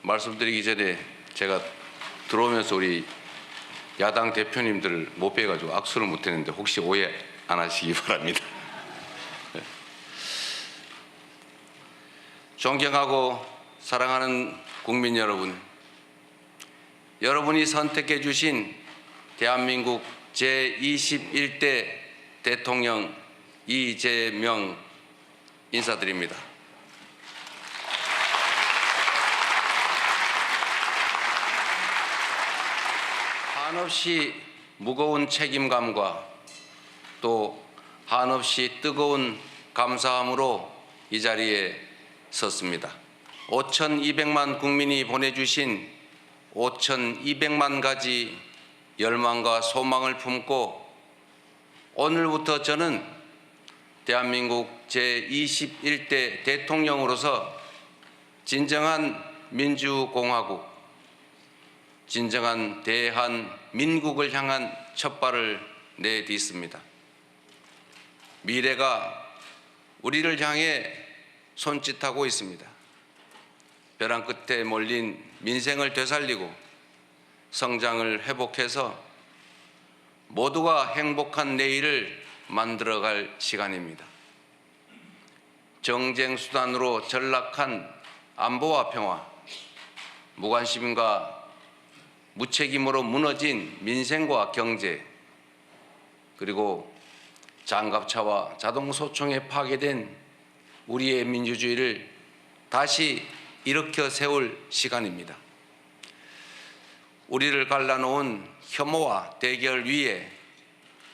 말씀드리기 전에 제가 들어오면서 우리 야당 대표님들을 못 뵈가지고 악수를 못했는데 혹시 오해 안 하시기 바랍니다. 존경하고 사랑하는 국민 여러분, 여러분이 선택해 주신 대한민국 제21대 대통령 이재명 인사드립니다. 한없이 무거운 책임감과 또 한없이 뜨거운 감사함으로 이 자리에 섰습니다. 5,200만 국민이 보내주신 5,200만 가지 열망과 소망을 품고 오늘부터 저는 대한민국 제21대 대통령으로서 진정한 민주공화국, 진정한 대한민국을 향한 첫발을 내딛습니다. 미래가 우리를 향해 손짓하고 있습니다. 벼랑 끝에 몰린 민생을 되살리고 성장을 회복해서 모두가 행복한 내일을 만들어갈 시간입니다. 정쟁 수단으로 전락한 안보와 평화, 무관심과 무책임으로 무너진 민생과 경제, 그리고 장갑차와 자동소총에 파괴된 우리의 민주주의를 다시 일으켜 세울 시간입니다. 우리를 갈라놓은 혐오와 대결 위에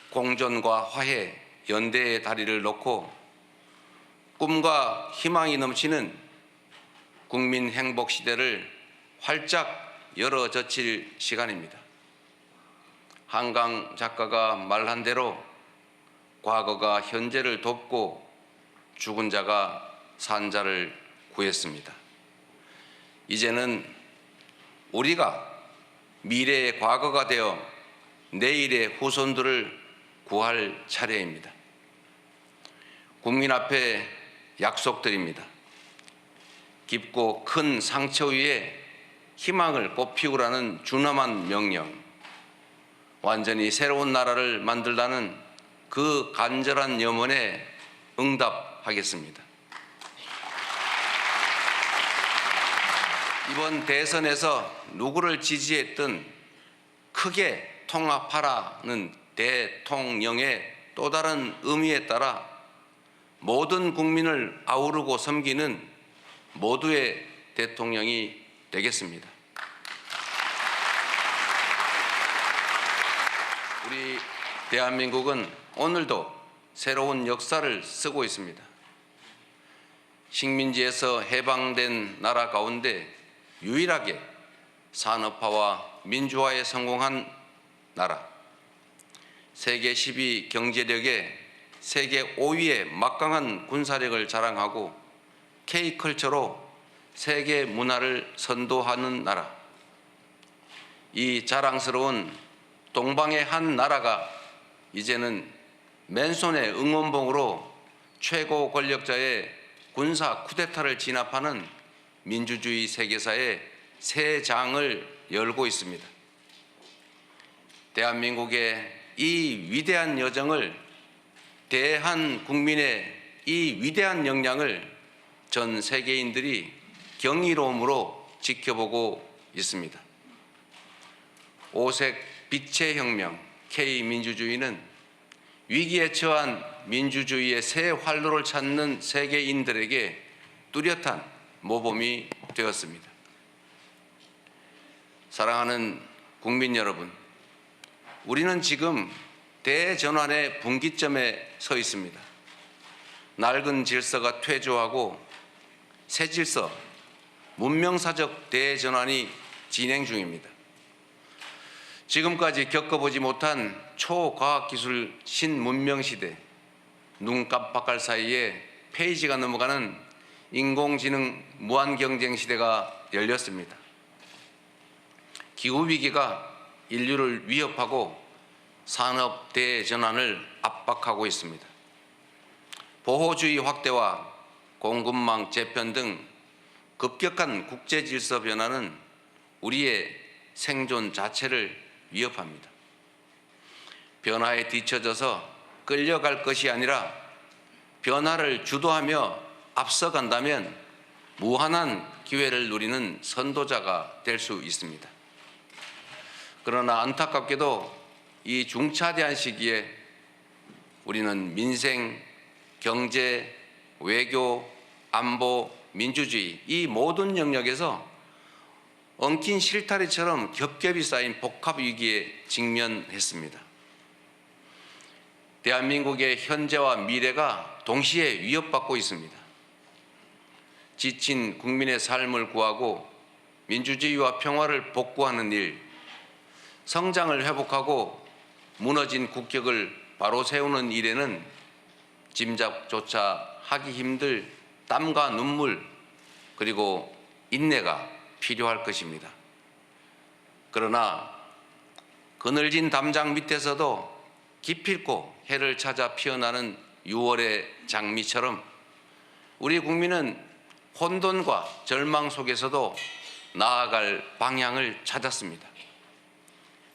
공존과 화해, 연대의 다리를 놓고 꿈과 희망이 넘치는 국민 행복 시대를 활짝 열어젖힐 시간입니다. 한강 작가가 말한 대로 과거가 현재를 돕고 죽은 자가 산 자를 구했습니다. 이제는 우리가 미래의 과거가 되어 내일의 후손들을 구할 차례입니다. 국민 앞에 약속드립니다. 깊고 큰 상처 위에 희망을 꽃피우라는 준엄한 명령, 완전히 새로운 나라를 만들라는 그 간절한 염원에 응답하겠습니다. 이번 대선에서 누구를 지지했든 크게 통합하라는 대통령의 또 다른 의미에 따라 모든 국민을 아우르고 섬기는 모두의 대통령이 되겠습니다. 우리 대한민국은 오늘도 새로운 역사를 쓰고 있습니다. 식민지에서 해방된 나라 가운데 유일하게 산업화와 민주화에 성공한 나라, 세계 10위 경제력에 세계 5위의 막강한 군사력을 자랑하고 K컬처로 세계 문화를 선도하는 나라, 이 자랑스러운 동방의 한 나라가 이제는 맨손의 응원봉으로 최고 권력자의 군사 쿠데타를 진압하는 민주주의 세계사의 새 장을 열고 있습니다. 대한민국의 이 위대한 여정을, 대한국민의 이 위대한 역량을 전 세계인들이 경이로움으로 지켜보고 있습니다. 오색 빛의 혁명 K민주주의는 위기에 처한 민주주의의 새 활로를 찾는 세계인들에게 뚜렷한 모범이 되었습니다. 사랑하는 국민 여러분, 우리는 지금 대전환의 분기점에 서 있습니다. 낡은 질서가 퇴조하고 새 질서, 문명사적 대전환이 진행 중입니다. 지금까지 겪어보지 못한 초과학기술 신문명시대, 눈 깜빡할 사이에 페이지가 넘어가는 인공지능 무한경쟁 시대가 열렸습니다. 기후위기가 인류를 위협하고 산업 대전환을 압박하고 있습니다. 보호주의 확대와 공급망 재편 등 급격한 국제 질서 변화는 우리의 생존 자체를 위협합니다. 변화에 뒤처져서 끌려갈 것이 아니라 변화를 주도하며 앞서간다면 무한한 기회를 누리는 선도자가 될 수 있습니다. 그러나 안타깝게도 이 중차대한 시기에 우리는 민생, 경제, 외교, 안보, 민주주의 이 모든 영역에서 엉킨 실타래처럼 겹겹이 쌓인 복합위기에 직면했습니다. 대한민국의 현재와 미래가 동시에 위협받고 있습니다. 지친 국민의 삶을 구하고 민주주의와 평화를 복구하는 일, 성장을 회복하고 무너진 국격을 바로 세우는 일에는 짐작조차 하기 힘들 땀과 눈물 그리고 인내가 필요할 것입니다. 그러나 그늘진 담장 밑에서도 기필코 해를 찾아 피어나는 6월의 장미처럼 우리 국민은 혼돈과 절망 속에서도 나아갈 방향을 찾았습니다.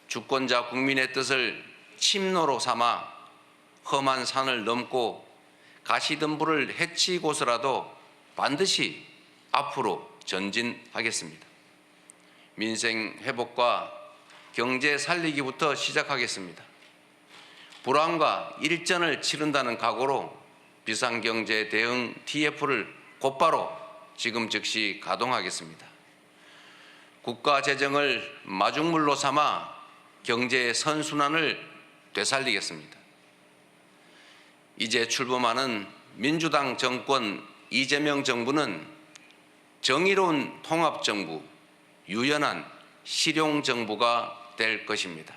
주권자 국민의 뜻을 침노로 삼아 험한 산을 넘고 가시덤불을 헤치고서라도 반드시 앞으로 전진하겠습니다. 민생 회복과 경제 살리기부터 시작하겠습니다. 불황과 일전을 치른다는 각오로 비상경제 대응 TF를 곧바로 지금 즉시 가동하겠습니다. 국가 재정을 마중물로 삼아 경제의 선순환을 되살리겠습니다. 이제 출범하는 민주당 정권 이재명 정부는 정의로운 통합정부, 유연한 실용정부가 될 것입니다.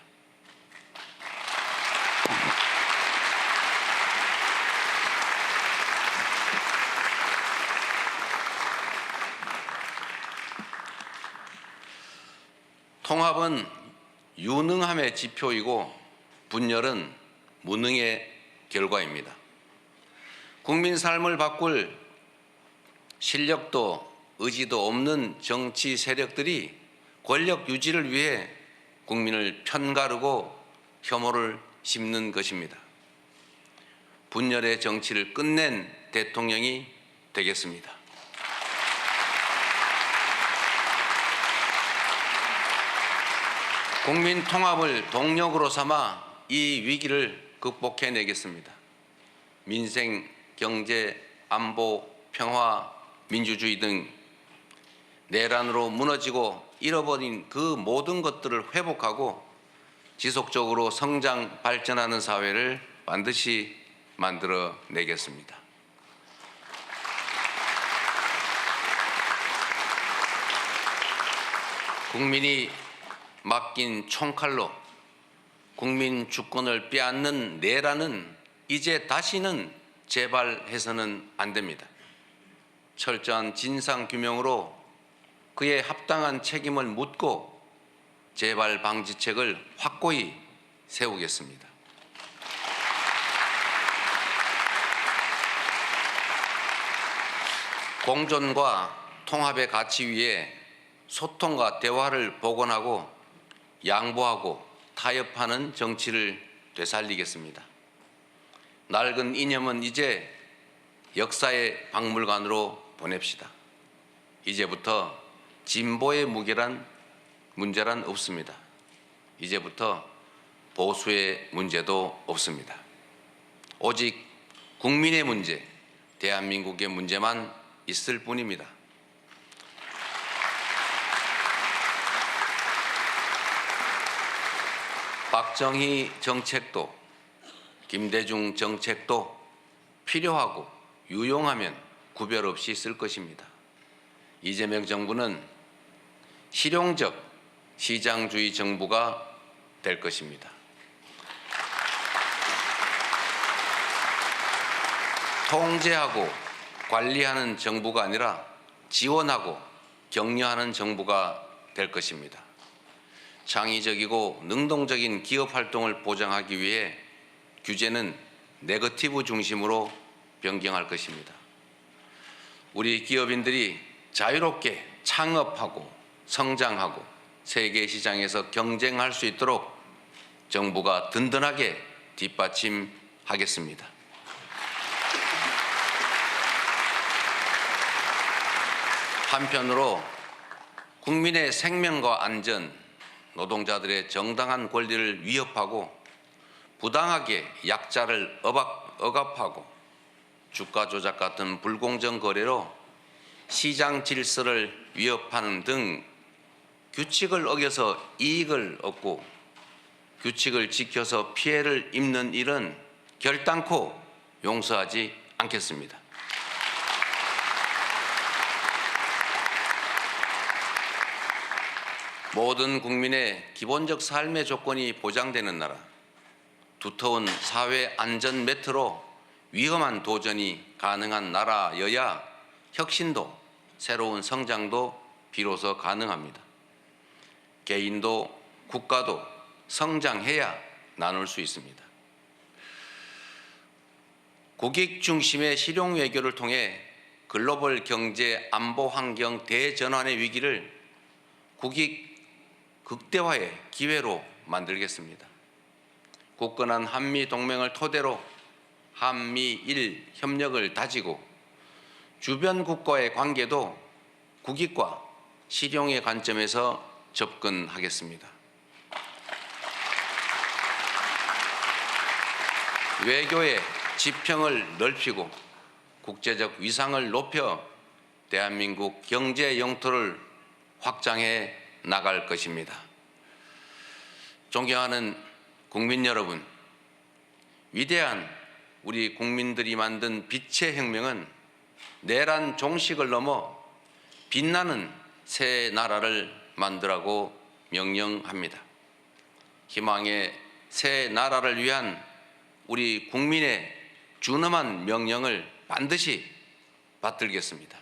통합은 유능함의 지표이고 분열은 무능의 결과입니다. 국민 삶을 바꿀 실력도 의지도 없는 정치 세력들이 권력 유지를 위해 국민을 편가르고 혐오를 심는 것입니다. 분열의 정치를 끝낸 대통령이 되겠습니다. 국민 통합을 동력으로 삼아 이 위기를 극복해내겠습니다. 민생, 경제, 안보, 평화, 민주주의 등 내란으로 무너지고 잃어버린 그 모든 것들을 회복하고 지속적으로 성장, 발전하는 사회를 반드시 만들어내겠습니다. 국민이 맡긴 총칼로 국민 주권을 빼앗는 내란은 이제 다시는 재발해서는 안 됩니다. 철저한 진상규명으로 그에 합당한 책임을 묻고 재발 방지책을 확고히 세우겠습니다. 공존과 통합의 가치 위에 소통과 대화를 복원하고 양보하고 타협하는 정치를 되살리겠습니다. 낡은 이념은 이제 역사의 박물관으로 보냅시다. 이제부터 진보의 문제란 없습니다. 이제부터 보수의 문제도 없습니다. 오직 국민의 문제, 대한민국의 문제만 있을 뿐입니다. 박정희 정책도 김대중 정책도 필요하고 유용하면 구별 없이 쓸 것입니다. 이재명 정부는 실용적 시장주의 정부가 될 것입니다. 통제하고 관리하는 정부가 아니라 지원하고 격려하는 정부가 될 것입니다. 창의적이고 능동적인 기업 활동을 보장하기 위해 규제는 네거티브 중심으로 변경할 것입니다. 우리 기업인들이 자유롭게 창업하고 성장하고 세계 시장에서 경쟁할 수 있도록 정부가 든든하게 뒷받침하겠습니다. 한편으로 국민의 생명과 안전, 노동자들의 정당한 권리를 위협하고 부당하게 약자를 억압하고 주가 조작 같은 불공정 거래로 시장 질서를 위협하는 등 규칙을 어겨서 이익을 얻고 규칙을 지켜서 피해를 입는 일은 결단코 용서하지 않겠습니다. 모든 국민의 기본적 삶의 조건이 보장되는 나라, 두터운 사회 안전 매트로 위험한 도전이 가능한 나라여야 혁신도 새로운 성장도 비로소 가능합니다. 개인도 국가도 성장해야 나눌 수 있습니다. 국익 중심의 실용 외교를 통해 글로벌 경제 안보 환경 대전환의 위기를 국익 극대화의 기회로 만들겠습니다. 굳건한 한미 동맹을 토대로 한미일 협력을 다지고 주변 국가의 관계도 국익과 실용의 관점에서 접근하겠습니다. 외교의 지평을 넓히고 국제적 위상을 높여 대한민국 경제 영토를 확장해 나갈 것입니다. 존경하는 국민 여러분, 위대한 우리 국민들이 만든 빛의 혁명은 내란 종식을 넘어 빛나는 새 나라를 만들라고 명령합니다. 희망의 새 나라를 위한 우리 국민의 준엄한 명령을 반드시 받들겠습니다.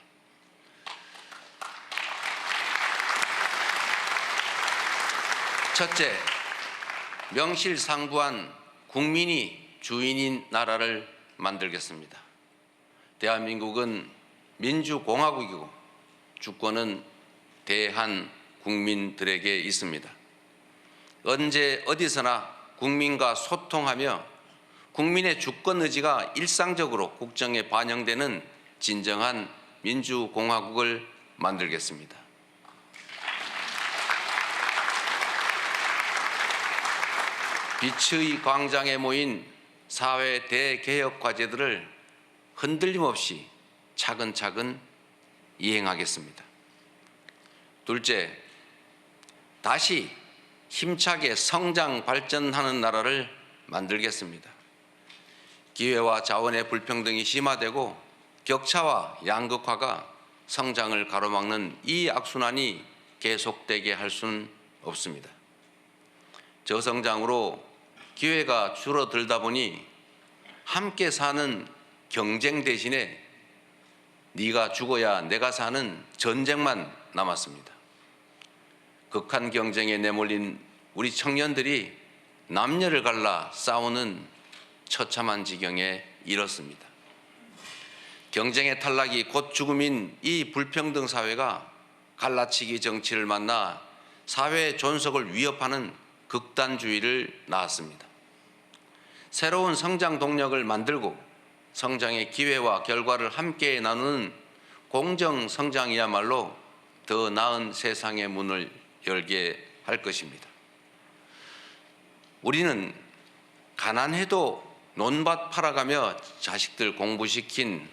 첫째, 명실상부한 국민이 주인인 나라를 만들겠습니다. 대한민국은 민주공화국이고 주권은 대한 국민들에게 있습니다. 언제 어디서나 국민과 소통하며 국민의 주권 의지가 일상적으로 국정에 반영되는 진정한 민주공화국을 만들겠습니다. 빛의 광장에 모인 사회 대개혁 과제들을 흔들림 없이 차근차근 이행하겠습니다. 둘째, 다시 힘차게 성장 발전하는 나라를 만들겠습니다. 기회와 자원의 불평등이 심화되고 격차와 양극화가 성장을 가로막는 이 악순환이 계속되게 할 수는 없습니다. 저성장으로 기회가 줄어들다 보니 함께 사는 경쟁 대신에 네가 죽어야 내가 사는 전쟁만 남았습니다. 극한 경쟁에 내몰린 우리 청년들이 남녀를 갈라 싸우는 처참한 지경에 이르렀습니다. 경쟁의 탈락이 곧 죽음인 이 불평등 사회가 갈라치기 정치를 만나 사회 존속을 위협하는 극단주의를 낳았습니다. 새로운 성장 동력을 만들고 성장의 기회와 결과를 함께 나누는 공정 성장이야말로 더 나은 세상의 문을 열게 할 것입니다. 우리는 가난해도 논밭 팔아가며 자식들 공부시킨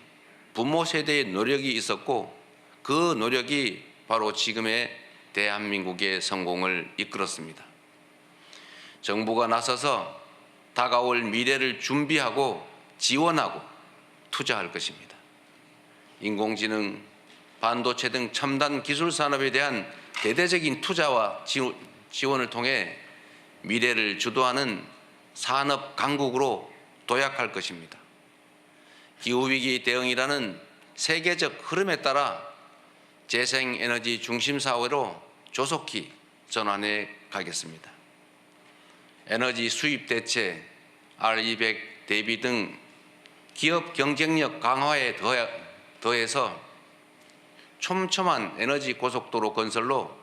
부모 세대의 노력이 있었고 그 노력이 바로 지금의 대한민국의 성공을 이끌었습니다. 정부가 나서서 다가올 미래를 준비하고 지원하고 투자할 것입니다. 인공지능, 반도체 등 첨단 기술 산업에 대한 대대적인 투자와 지원을 통해 미래를 주도하는 산업 강국으로 도약할 것입니다. 기후위기 대응이라는 세계적 흐름에 따라 재생에너지 중심 사회로 조속히 전환해 가겠습니다. 에너지 수입 대체, R200 대비 등 기업 경쟁력 강화에 더해서 촘촘한 에너지 고속도로 건설로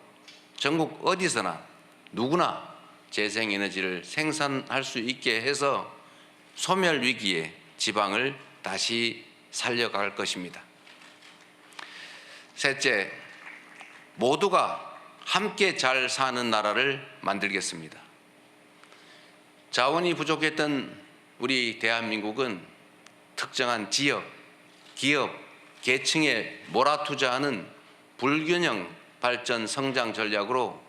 전국 어디서나 누구나 재생에너지를 생산할 수 있게 해서 소멸 위기의 지방을 다시 살려갈 것입니다. 셋째, 모두가 함께 잘 사는 나라를 만들겠습니다. 자원이 부족했던 우리 대한민국은 특정한 지역, 기업, 계층에 몰아투자하는 불균형 발전 성장 전략으로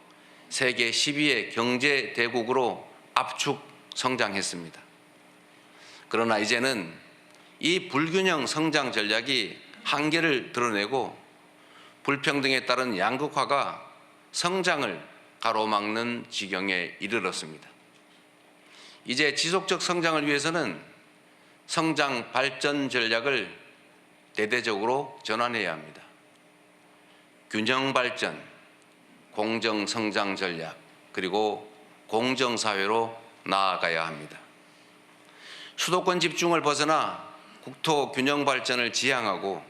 세계 10위의 경제 대국으로 압축 성장했습니다. 그러나 이제는 이 불균형 성장 전략이 한계를 드러내고 불평등에 따른 양극화가 성장을 가로막는 지경에 이르렀습니다. 이제 지속적 성장을 위해서는 성장 발전 전략을 대대적으로 전환해야 합니다. 균형 발전, 공정 성장 전략, 그리고 공정 사회로 나아가야 합니다. 수도권 집중을 벗어나 국토 균형 발전을 지향하고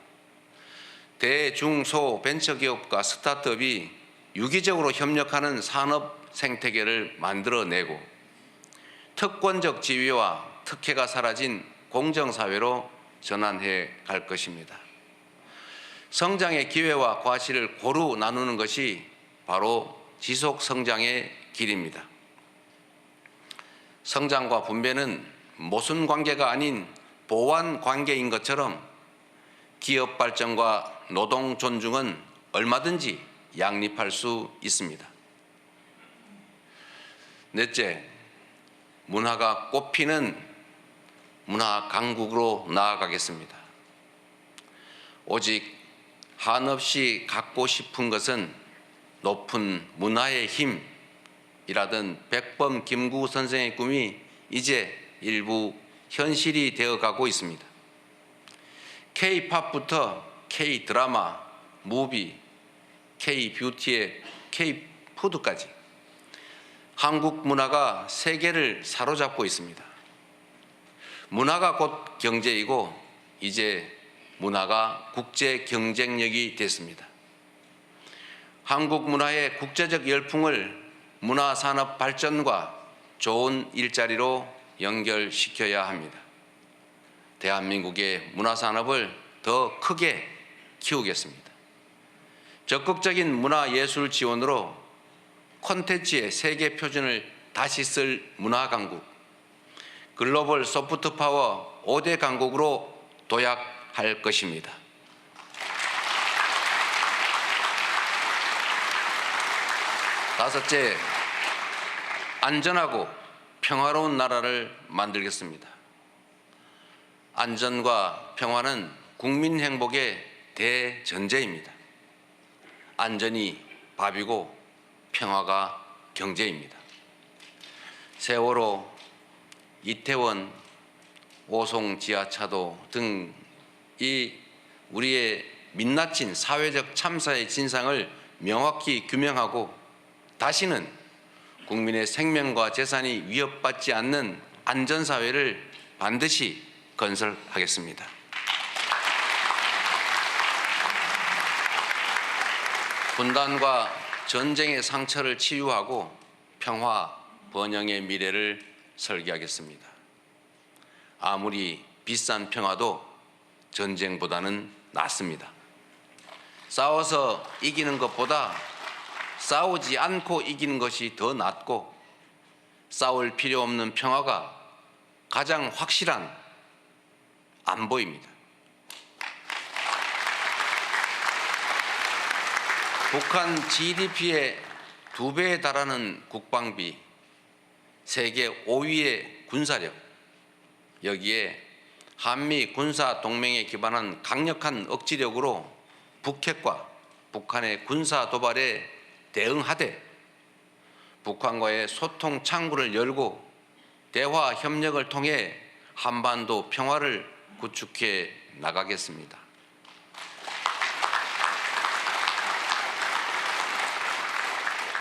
대중소 벤처기업과 스타트업이 유기적으로 협력하는 산업 생태계를 만들어내고 특권적 지위와 특혜가 사라진 공정사회로 전환해 갈 것입니다. 성장의 기회와 과실을 고루 나누는 것이 바로 지속 성장의 길입니다. 성장과 분배는 모순 관계가 아닌 보완 관계인 것처럼 기업 발전과 노동 존중은 얼마든지 양립할 수 있습니다. 넷째, 문화가 꽃피는 문화 강국으로 나아가겠습니다. 오직 한없이 갖고 싶은 것은 높은 문화의 힘이라던 백범 김구 선생의 꿈이 이제 일부 현실이 되어가고 있습니다. K-팝부터 K-드라마, 무비, K-뷰티의 K-푸드까지 한국 문화가 세계를 사로잡고 있습니다. 문화가 곧 경제이고 이제 문화가 국제 경쟁력이 됐습니다. 한국 문화의 국제적 열풍을 문화산업 발전과 좋은 일자리로 연결시켜야 합니다. 대한민국의 문화산업을 더 크게 키우겠습니다. 적극적인 문화예술 지원으로 콘텐츠의 세계 표준을 다시 쓸 문화강국, 글로벌 소프트파워 5대 강국으로 도약할 것입니다. 다섯째, 안전하고 평화로운 나라를 만들겠습니다. 안전과 평화는 국민 행복의 대전제입니다. 안전이 밥이고 평화가 경제입니다. 세월호, 이태원, 오송 지하차도 등 이 우리의 민낯진 사회적 참사의 진상을 명확히 규명하고 다시는 국민의 생명과 재산이 위협받지 않는 안전사회를 반드시 건설하겠습니다. 분단과 전쟁의 상처를 치유하고 평화, 번영의 미래를 설계하겠습니다. 아무리 비싼 평화도 전쟁보다는 낫습니다. 싸워서 이기는 것보다 싸우지 않고 이기는 것이 더 낫고 싸울 필요 없는 평화가 가장 확실한 안보입니다. 북한 GDP의 2배에 달하는 국방비, 세계 5위의 군사력, 여기에 한미 군사 동맹에 기반한 강력한 억지력으로 북핵과 북한의 군사 도발에 대응하되 북한과의 소통 창구를 열고 대화 협력을 통해 한반도 평화를 구축해 나가겠습니다.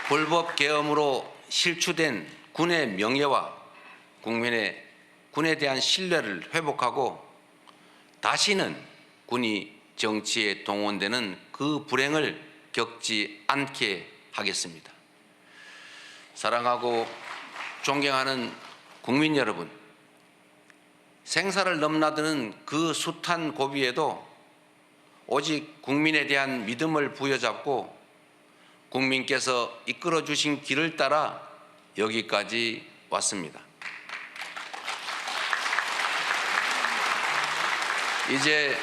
불법 계엄으로 실추된 군의 명예와 군에 대한 신뢰를 회복하고 다시는 군이 정치에 동원되는 그 불행을 겪지 않게 하겠습니다. 사랑하고 존경하는 국민 여러분, 생사를 넘나드는 그 숱한 고비에도 오직 국민에 대한 믿음을 부여잡고 국민께서 이끌어 주신 길을 따라 여기까지 왔습니다. 이제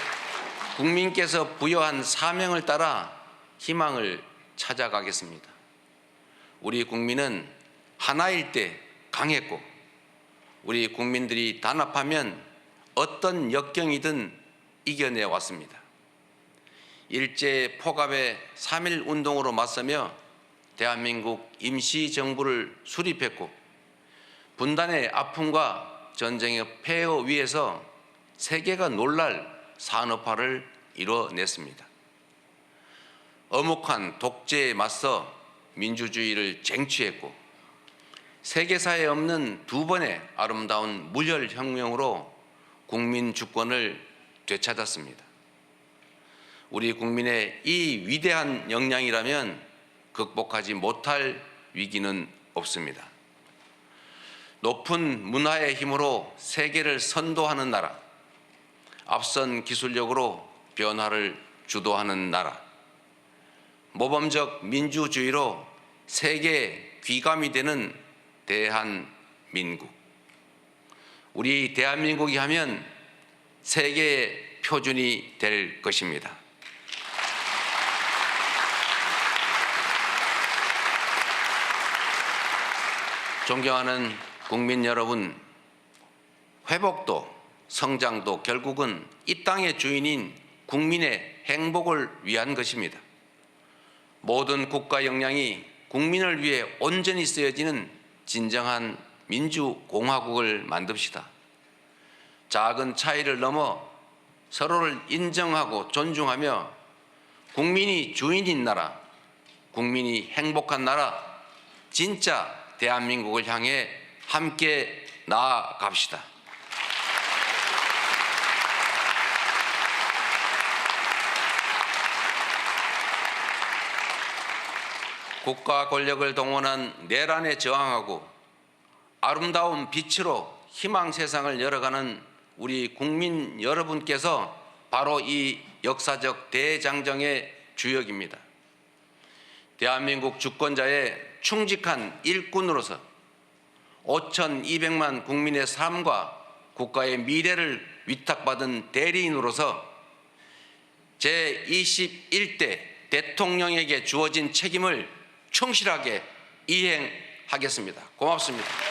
국민께서 부여한 사명을 따라 희망을 찾아가겠습니다. 우리 국민은 하나일 때 강했고, 우리 국민들이 단합하면 어떤 역경이든 이겨내 왔습니다. 일제 포갑의 3.1 운동으로 맞서며 대한민국 임시정부를 수립했고, 분단의 아픔과 전쟁의 폐허 위에서 세계가 놀랄 산업화를 이뤄냈습니다. 엄혹한 독재에 맞서 민주주의를 쟁취했고, 세계사에 없는 두 번의 아름다운 무혈혁명으로 국민 주권을 되찾았습니다. 우리 국민의 이 위대한 역량이라면 극복하지 못할 위기는 없습니다. 높은 문화의 힘으로 세계를 선도하는 나라, 앞선 기술력으로 변화를 주도하는 나라, 모범적 민주주의로 세계 귀감이 되는 대한민국. 우리 대한민국이 하면 세계의 표준이 될 것입니다. 존경하는 국민 여러분, 회복도 성장도 결국은 이 땅의 주인인 국민의 행복을 위한 것입니다. 모든 국가 역량이 국민을 위해 온전히 쓰여지는 진정한 민주공화국을 만듭시다. 작은 차이를 넘어 서로를 인정하고 존중하며 국민이 주인인 나라, 국민이 행복한 나라, 진짜 대한민국을 향해 함께 나아갑시다. 국가 권력을 동원한 내란에 저항하고 아름다운 빛으로 희망 세상을 열어가는 우리 국민 여러분께서 바로 이 역사적 대장정의 주역입니다. 대한민국 주권자의 충직한 일꾼으로서 5,200만 국민의 삶과 국가의 미래를 위탁받은 대리인으로서 제21대 대통령에게 주어진 책임을 충실하게 이행하겠습니다. 고맙습니다.